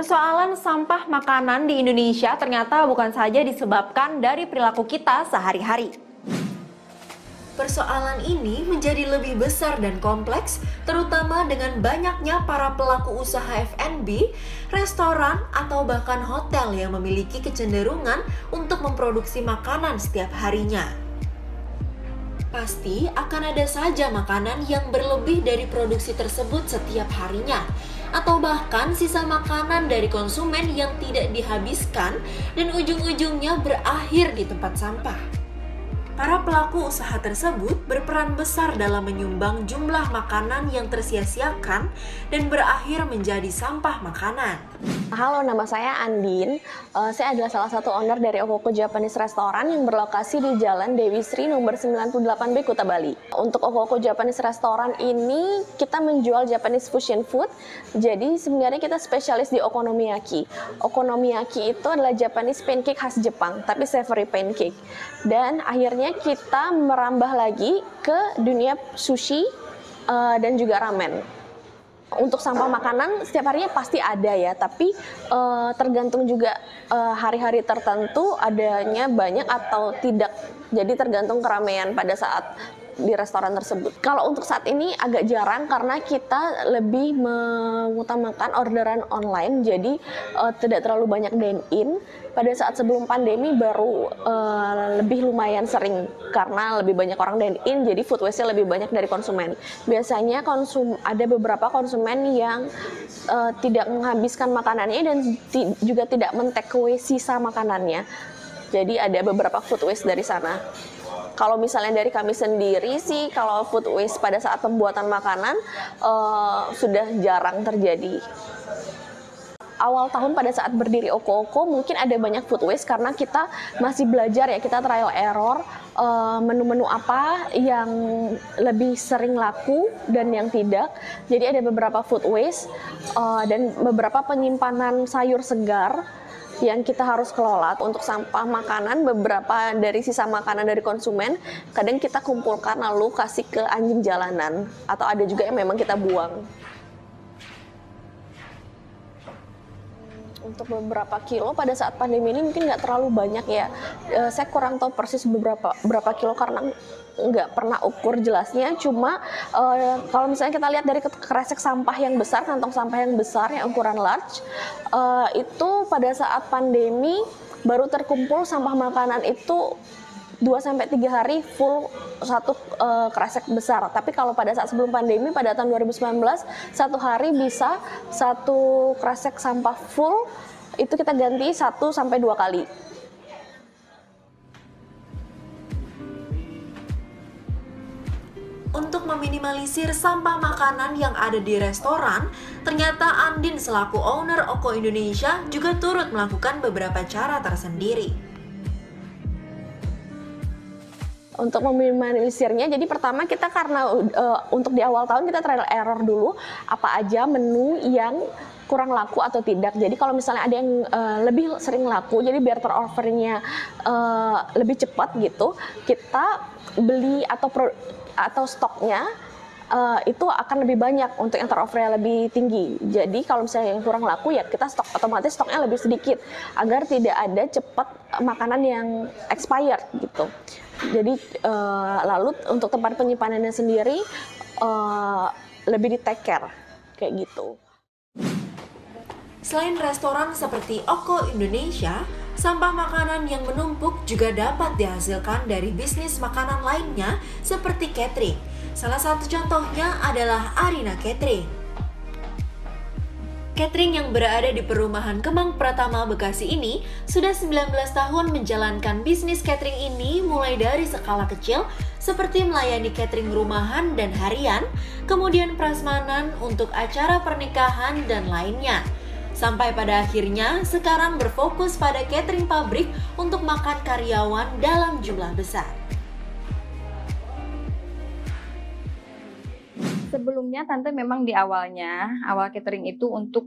Persoalan sampah makanan di Indonesia ternyata bukan saja disebabkan dari perilaku kita sehari-hari. Persoalan ini menjadi lebih besar dan kompleks, terutama dengan banyaknya para pelaku usaha F&B, restoran, atau bahkan hotel yang memiliki kecenderungan untuk memproduksi makanan setiap harinya. Pasti akan ada saja makanan yang berlebih dari produksi tersebut setiap harinya, atau bahkan sisa makanan dari konsumen yang tidak dihabiskan dan ujung-ujungnya berakhir di tempat sampah. Para pelaku usaha tersebut berperan besar dalam menyumbang jumlah makanan yang tersia-siakan dan berakhir menjadi sampah makanan. Halo, nama saya Andin. Saya adalah salah satu owner dari Okoko Japanese Restaurant yang berlokasi di Jalan Dewi Sri nomor 98B, Kuta Bali. Untuk Okoko Japanese Restaurant ini kita menjual Japanese fusion food. Jadi sebenarnya kita spesialis di okonomiyaki. Okonomiyaki itu adalah Japanese pancake khas Jepang, tapi savory pancake. Dan akhirnya kita merambah lagi ke dunia sushi dan juga ramen. Untuk sampah makanan setiap harinya pasti ada ya, tapi tergantung juga hari-hari tertentu adanya banyak atau tidak. Jadi tergantung keramaian pada saat di restoran tersebut. Kalau untuk saat ini agak jarang karena kita lebih mengutamakan orderan online, jadi tidak terlalu banyak dine-in. Pada saat sebelum pandemi baru lebih lumayan sering karena lebih banyak orang dine-in, jadi food waste-nya lebih banyak dari konsumen. Biasanya ada beberapa konsumen yang tidak menghabiskan makanannya dan juga tidak men-take away sisa makanannya. Jadi ada beberapa food waste dari sana. Kalau misalnya dari kami sendiri sih, kalau food waste pada saat pembuatan makanan sudah jarang terjadi. Awal tahun pada saat berdiri Okoko mungkin ada banyak food waste karena kita masih belajar ya, kita trial error menu-menu apa yang lebih sering laku dan yang tidak. Jadi ada beberapa food waste dan beberapa penyimpanan sayur segar yang kita harus kelola. Untuk sampah makanan, beberapa dari sisa makanan dari konsumen kadang kita kumpulkan lalu kasih ke anjing jalanan, atau ada juga yang memang kita buang. Untuk beberapa kilo pada saat pandemi ini mungkin nggak terlalu banyak ya. Saya kurang tahu persis berapa kilo karena nggak pernah ukur jelasnya. Cuma kalau misalnya kita lihat dari kresek sampah yang besar, kantong sampah yang besar yang ukuran large, itu pada saat pandemi baru terkumpul sampah makanan itu 2-3 hari full satu kresek besar. Tapi kalau pada saat sebelum pandemi pada tahun 2019 satu hari bisa satu kresek sampah full itu kita ganti 1-2 kali. Untuk meminimalisir sampah makanan yang ada di restoran, ternyata Andin selaku owner Oko Indonesia juga turut melakukan beberapa cara tersendiri. Untuk meminimalisirnya, jadi pertama kita karena untuk di awal tahun kita trial error dulu apa aja menu yang kurang laku atau tidak. Jadi kalau misalnya ada yang lebih sering laku, jadi biar turnovernya lebih cepat gitu, kita beli atau stoknya itu akan lebih banyak untuk yang turnovernya lebih tinggi. Jadi kalau misalnya yang kurang laku ya kita otomatis stoknya lebih sedikit agar tidak ada cepat makanan yang expired gitu. Jadi lalu untuk tempat penyimpanannya sendiri lebih di take care kayak gitu. Selain restoran seperti Oko Indonesia, sampah makanan yang menumpuk juga dapat dihasilkan dari bisnis makanan lainnya seperti catering. Salah satu contohnya adalah Arina Catering. Catering yang berada di perumahan Kemang Pratama, Bekasi ini sudah 19 tahun menjalankan bisnis catering ini mulai dari skala kecil seperti melayani catering rumahan dan harian, kemudian prasmanan untuk acara pernikahan dan lainnya. Sampai pada akhirnya sekarang berfokus pada catering pabrik untuk makan karyawan dalam jumlah besar. Sebelumnya Tante memang di awal catering itu untuk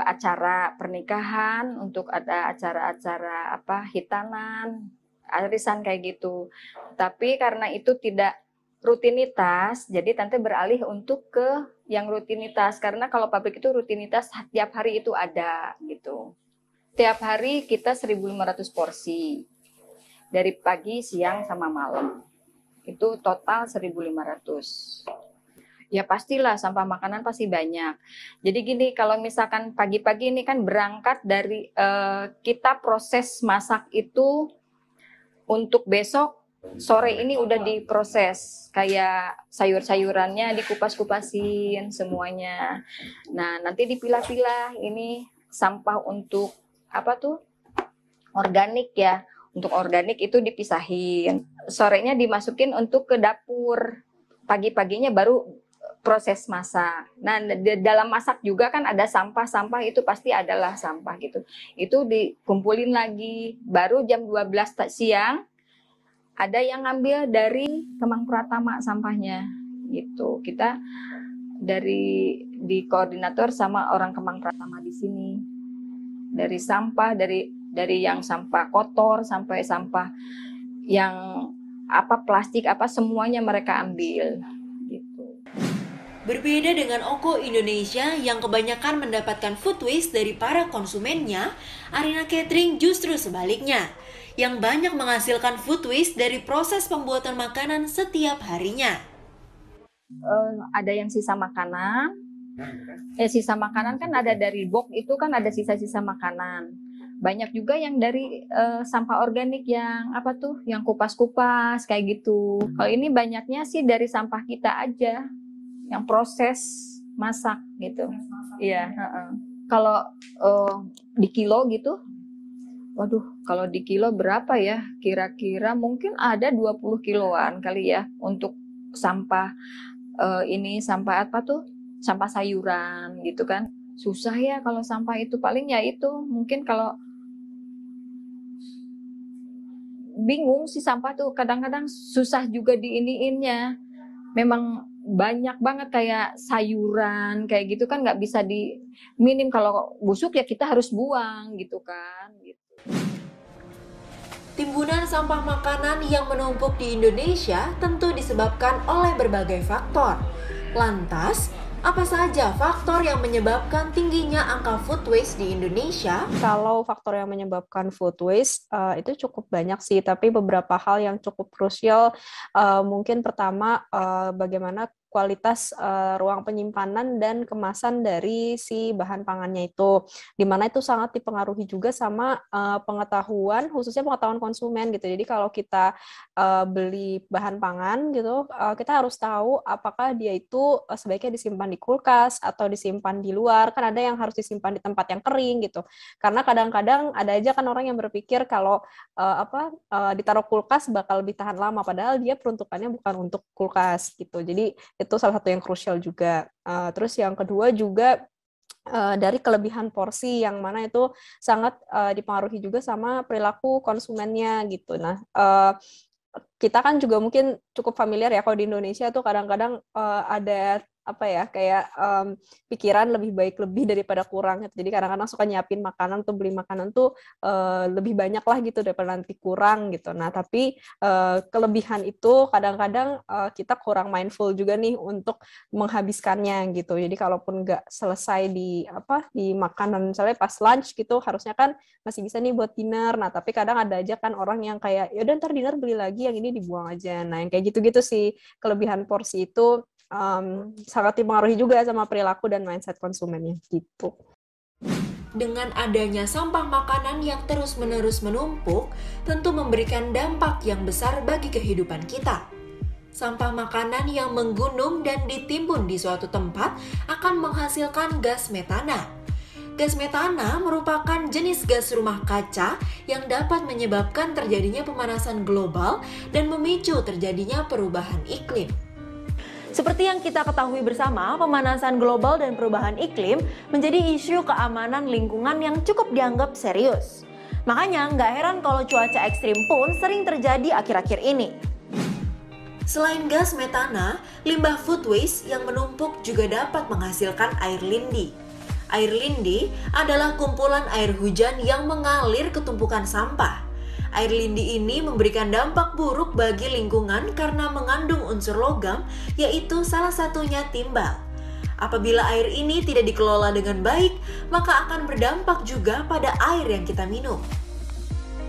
acara pernikahan, untuk ada acara-acara hitanan, arisan kayak gitu. Tapi karena itu tidak rutinitas, jadi Tante beralih untuk ke yang rutinitas. Karena kalau pabrik itu rutinitas tiap hari itu ada gitu. Tiap hari kita 1.500 porsi. Dari pagi, siang, sama malam. Itu total 1.500. Ya pastilah sampah makanan pasti banyak. Jadi gini, kalau misalkan pagi-pagi ini kan berangkat dari kita proses masak itu untuk besok, sore ini udah diproses, kayak sayur-sayurannya dikupas-kupasin semuanya. Nah, nanti dipilah-pilah, ini sampah untuk apa tuh? Organik ya. Untuk organik itu dipisahin. Sorenya dimasukin untuk ke dapur. Pagi-paginya baru proses masak. Nah, dalam masak juga kan ada sampah-sampah, itu pasti adalah sampah gitu. Itu dikumpulin lagi, baru jam 12 siang ada yang ngambil dari Kemang Pratama sampahnya gitu. Kita di koordinator sama orang Kemang Pratama di sini. Dari sampah, dari yang sampah kotor sampai sampah yang plastik semuanya mereka ambil gitu. Berbeda dengan Oko Indonesia yang kebanyakan mendapatkan food waste dari para konsumennya, Arina Catering justru sebaliknya, yang banyak menghasilkan food waste dari proses pembuatan makanan setiap harinya. Ada yang sisa makanan, sisa makanan kan ada dari box itu kan ada sisa-sisa makanan. Banyak juga yang dari sampah organik yang yang kupas-kupas kayak gitu. Kalau ini banyaknya sih dari sampah kita aja, yang proses masak gitu. Iya. Kalau di kilo gitu, waduh, kalau di kilo berapa ya? Kira-kira mungkin ada 20 kiloan kali ya untuk sampah ini sampah sampah sayuran gitu kan. Susah ya kalau sampah itu, paling ya itu mungkin kalau bingung sih sampah tuh kadang-kadang susah juga diiniinnya. Memang banyak banget kayak sayuran kayak gitu kan nggak bisa minim, kalau busuk ya kita harus buang gitu kan. Gitu. Timbunan sampah makanan yang menumpuk di Indonesia tentu disebabkan oleh berbagai faktor. Lantas, apa saja faktor yang menyebabkan tingginya angka food waste di Indonesia? Kalau faktor yang menyebabkan food waste itu cukup banyak sih, tapi beberapa hal yang cukup krusial mungkin pertama bagaimana kualitas ruang penyimpanan dan kemasan dari si bahan pangannya itu, dimana itu sangat dipengaruhi juga sama pengetahuan, khususnya pengetahuan konsumen gitu. Jadi kalau kita beli bahan pangan gitu, kita harus tahu apakah dia itu sebaiknya disimpan di kulkas atau disimpan di luar. Kan ada yang harus disimpan di tempat yang kering gitu. Karena kadang-kadang ada aja kan orang yang berpikir kalau ditaruh kulkas bakal lebih tahan lama, padahal dia peruntukannya bukan untuk kulkas gitu. Jadi itu salah satu yang krusial juga. Terus yang kedua juga dari kelebihan porsi, yang mana itu sangat dipengaruhi juga sama perilaku konsumennya gitu. Nah, kita kan juga mungkin cukup familiar ya kalau di Indonesia tuh kadang-kadang ada kayak pikiran lebih baik lebih daripada kurang gitu. Jadi kadang-kadang suka nyiapin makanan atau beli makanan tuh lebih banyak lah gitu daripada nanti kurang gitu. Nah, tapi kelebihan itu kadang-kadang kita kurang mindful juga nih untuk menghabiskannya gitu. Jadi kalaupun nggak selesai di makanan, misalnya pas lunch gitu, harusnya kan masih bisa nih buat dinner. Nah, tapi kadang ada aja kan orang yang kayak yaudah ntar dinner beli lagi, yang ini dibuang aja. Nah, yang kayak gitu-gitu sih, kelebihan porsi itu sangat dipengaruhi juga sama perilaku dan mindset konsumennya gitu. Dengan adanya sampah makanan yang terus-menerus menumpuk, tentu memberikan dampak yang besar bagi kehidupan kita. Sampah makanan yang menggunung dan ditimbun di suatu tempat akan menghasilkan gas metana. Gas metana merupakan jenis gas rumah kaca yang dapat menyebabkan terjadinya pemanasan global dan memicu terjadinya perubahan iklim. Seperti yang kita ketahui bersama, pemanasan global dan perubahan iklim menjadi isu keamanan lingkungan yang cukup dianggap serius. Makanya nggak heran kalau cuaca ekstrim pun sering terjadi akhir-akhir ini. Selain gas metana, limbah food waste yang menumpuk juga dapat menghasilkan air lindi. Air lindi adalah kumpulan air hujan yang mengalir ke tumpukan sampah. Air lindi ini memberikan dampak buruk bagi lingkungan karena mengandung unsur logam, yaitu salah satunya timbal. Apabila air ini tidak dikelola dengan baik, maka akan berdampak juga pada air yang kita minum.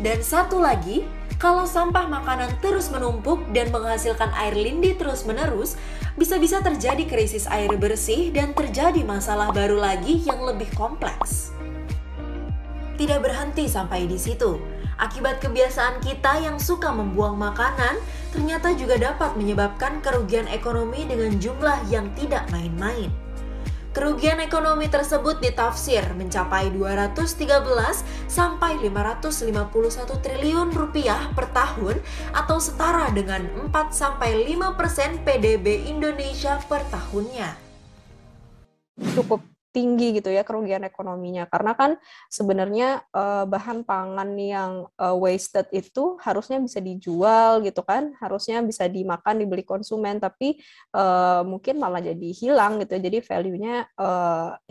Dan satu lagi, kalau sampah makanan terus menumpuk dan menghasilkan air lindi terus-menerus, bisa-bisa terjadi krisis air bersih dan terjadi masalah baru lagi yang lebih kompleks. Tidak berhenti sampai di situ. Akibat kebiasaan kita yang suka membuang makanan, ternyata juga dapat menyebabkan kerugian ekonomi dengan jumlah yang tidak main-main. Kerugian ekonomi tersebut ditafsir mencapai 213 sampai 551 triliun rupiah per tahun atau setara dengan 4 sampai 5% PDB Indonesia per tahunnya. Cukup tinggi gitu ya kerugian ekonominya, karena kan sebenarnya bahan pangan yang wasted itu harusnya bisa dijual gitu kan, harusnya bisa dimakan, dibeli konsumen, tapi mungkin malah jadi hilang gitu, jadi value-nya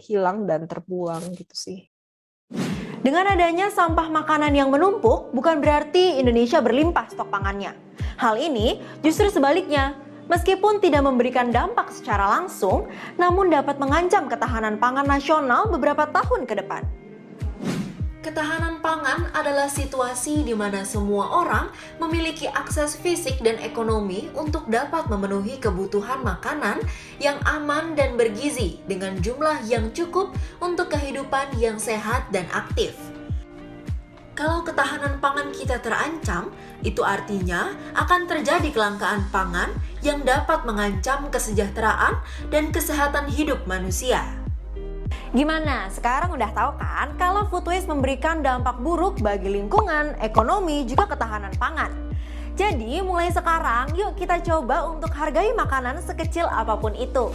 hilang dan terbuang gitu sih. Dengan adanya sampah makanan yang menumpuk, bukan berarti Indonesia berlimpah stok pangannya. Hal ini justru sebaliknya. Meskipun tidak memberikan dampak secara langsung, namun dapat mengancam ketahanan pangan nasional beberapa tahun ke depan. Ketahanan pangan adalah situasi di mana semua orang memiliki akses fisik dan ekonomi untuk dapat memenuhi kebutuhan makanan yang aman dan bergizi dengan jumlah yang cukup untuk kehidupan yang sehat dan aktif. Kalau ketahanan pangan kita terancam, itu artinya akan terjadi kelangkaan pangan yang dapat mengancam kesejahteraan dan kesehatan hidup manusia. Gimana? Sekarang udah tahu kan kalau food waste memberikan dampak buruk bagi lingkungan, ekonomi, juga ketahanan pangan. Jadi mulai sekarang yuk kita coba untuk hargai makanan sekecil apapun itu.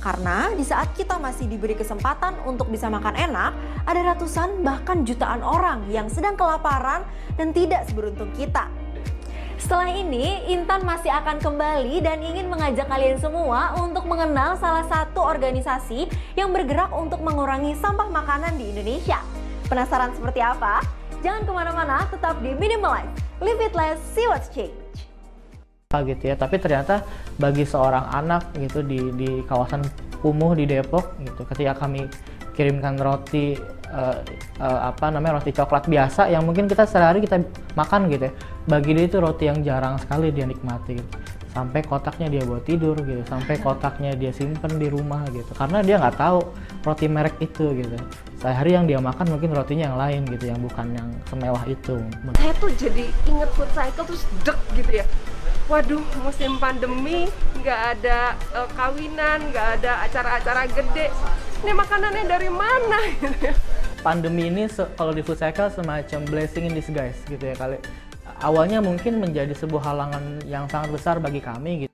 Karena di saat kita masih diberi kesempatan untuk bisa makan enak, ada ratusan bahkan jutaan orang yang sedang kelaparan dan tidak seberuntung kita. Setelah ini, Intan masih akan kembali dan ingin mengajak kalian semua untuk mengenal salah satu organisasi yang bergerak untuk mengurangi sampah makanan di Indonesia. Penasaran seperti apa? Jangan kemana-mana, tetap di Minimalize. Live it less, see what's change. Gitu ya, tapi ternyata bagi seorang anak gitu di kawasan Kumuh di Depok gitu, ketika kami kirimkan roti roti coklat biasa yang mungkin kita sehari-hari kita makan gitu ya, bagi dia itu roti yang jarang sekali dia nikmati gitu. Sampai kotaknya dia buat tidur gitu, sampai kotaknya dia simpen di rumah gitu, karena dia nggak tahu roti merek itu gitu. Sehari yang dia makan mungkin rotinya yang lain gitu, yang bukan yang semewah itu. Saya tuh jadi inget food cycle terus deg gitu ya. Waduh, musim pandemi, nggak ada kawinan, nggak ada acara-acara gede. Ini makanannya dari mana? Gitu ya. Pandemi ini kalau di food cycle semacam blessing in disguise gitu ya kali. Awalnya mungkin menjadi sebuah halangan yang sangat besar bagi kami gitu.